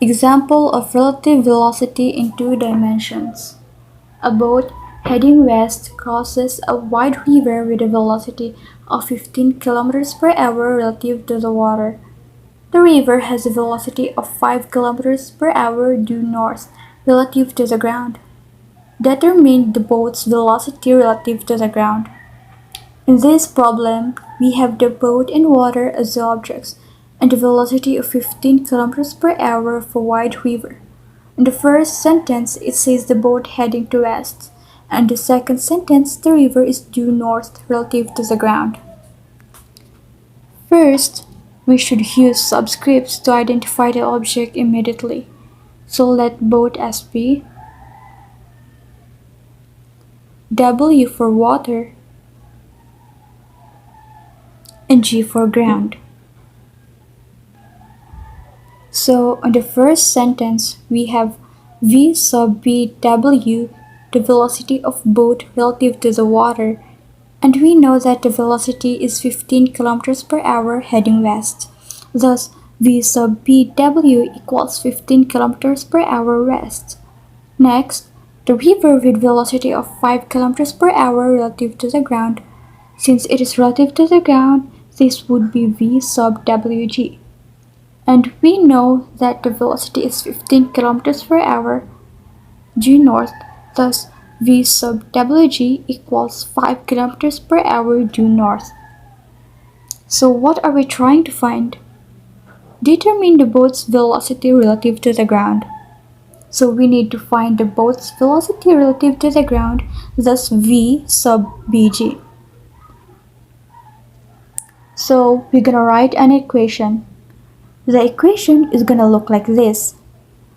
Example of relative velocity in two dimensions. A boat heading west crosses a wide river with a velocity of 15 kilometers per hour relative to the water. The river has a velocity of 5 kilometers per hour due north relative to the ground. Determine the boat's velocity relative to the ground. In this problem, we have the boat and water as the objects, and the velocity of 15 kilometers per hour for wide river. In the first sentence, it says the boat heading to west, and the second sentence, the river is due north relative to the ground. First, we should use subscripts to identify the object immediately. So let boat as P, W for water, and G for ground. So on the first sentence, we have V sub BW, the velocity of boat relative to the water, and we know that the velocity is 15 kilometers per hour heading west. Thus, V sub BW equals 15 kilometers per hour west. Next, the river with velocity of 5 kilometers per hour relative to the ground. Since it is relative to the ground, this would be V sub WG. And we know that the velocity is 15 kilometers per hour due north, thus V sub WG equals 5 kilometers per hour due north. So what are we trying to find? Determine the boat's velocity relative to the ground. So we need to find the boat's velocity relative to the ground, thus V sub BG. So we're gonna write an equation. The equation is gonna look like this.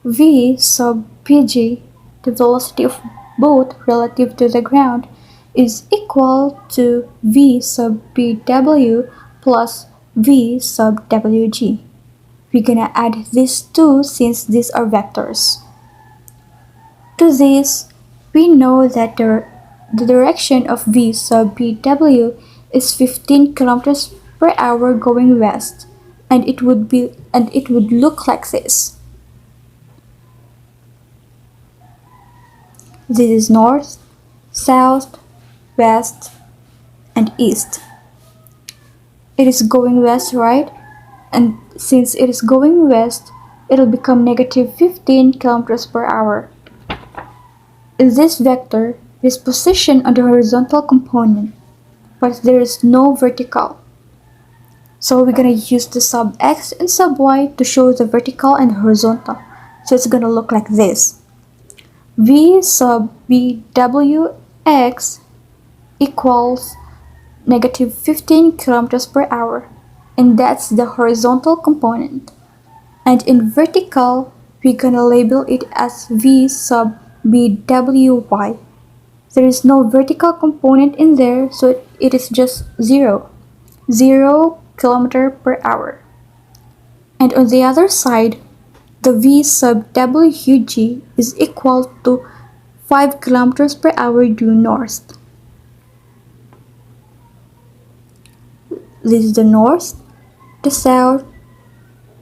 V sub PG, the velocity of boat relative to the ground, is equal to V sub BW plus V sub WG. We're gonna add these two since these are vectors. To this, we know that the direction of V sub BW is 15 kilometers per hour going west, and it would look like this. This is north, south, west, and east. It is going west, right? And since it is going west, it'll become negative 15 kilometers per hour. In this vector, it is positioned on the horizontal component, but there is no vertical. So we're gonna use the sub x and sub y to show the vertical and horizontal. So it's gonna look like this. V sub BWX equals negative 15 kilometers per hour, and that's the horizontal component. And in vertical, we're gonna label it as V sub BWY. There is no vertical component in there, so it is just 0 kilometer per hour. And on the other side, the V sub WG is equal to 5 kilometers per hour due north. This is the north, the south,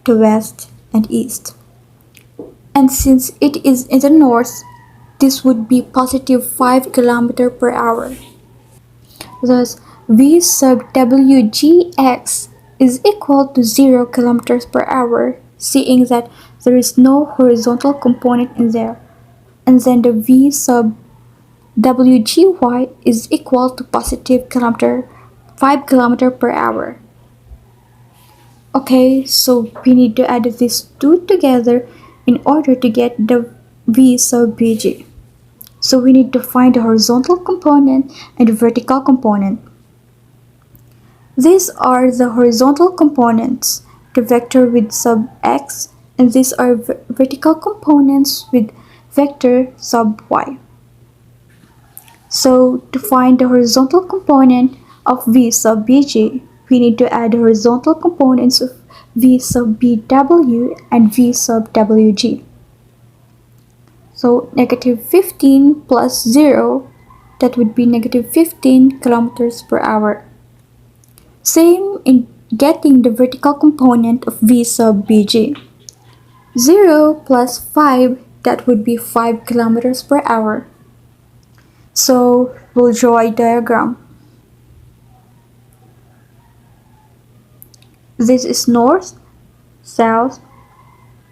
the west, and east. And since it is in the north, this would be positive 5 kilometers per hour. Thus, V sub WGX is equal to 0 kilometers per hour, seeing that there is no horizontal component in there. And then the V sub WGY is equal to positive 5 kilometers per hour. Okay, so we need to add these two together in order to get the V sub BG. So we need to find the horizontal component and the vertical component. These are the horizontal components, the vector with sub x, and these are vertical components with vector sub y. So to find the horizontal component of V sub BG, we need to add the horizontal components of V sub BW and V sub WG. So negative 15 plus 0, that would be negative 15 kilometers per hour. Same in getting the vertical component of V sub BG. 0 plus 5, that would be 5 kilometers per hour. So we'll draw a diagram. This is north, south,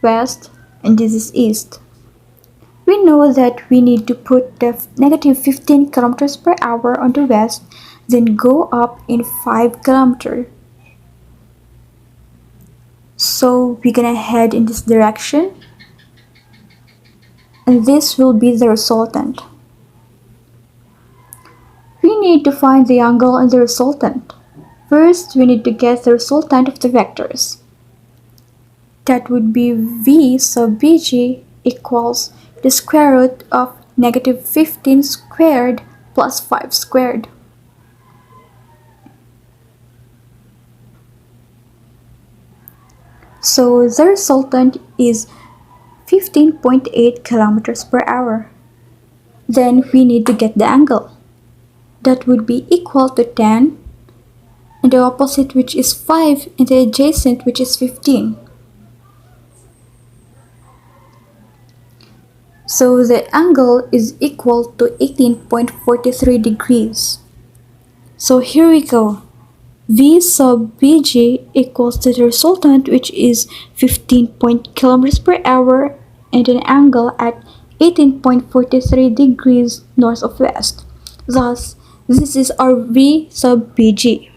west, and this is east. We know that we need to put the negative 15 kilometers per hour on the west, then go up in 5 kilometers. So we're gonna head in this direction, and this will be the resultant. We need to find the angle and the resultant. First, we need to get the resultant of the vectors. That would be v sub bg equals the square root of negative 15 squared plus 5 squared. So the resultant is 15.8 kilometers per hour. Then we need to get the angle. That would be equal to 10, and the opposite, which is 5, and the adjacent, which is 15. So the angle is equal to 18.43 degrees. So here we go. V sub bg equals to the resultant, which is 15 kilometers per hour, and an angle at 18.43 degrees north of west. Thus, this is our V sub bg.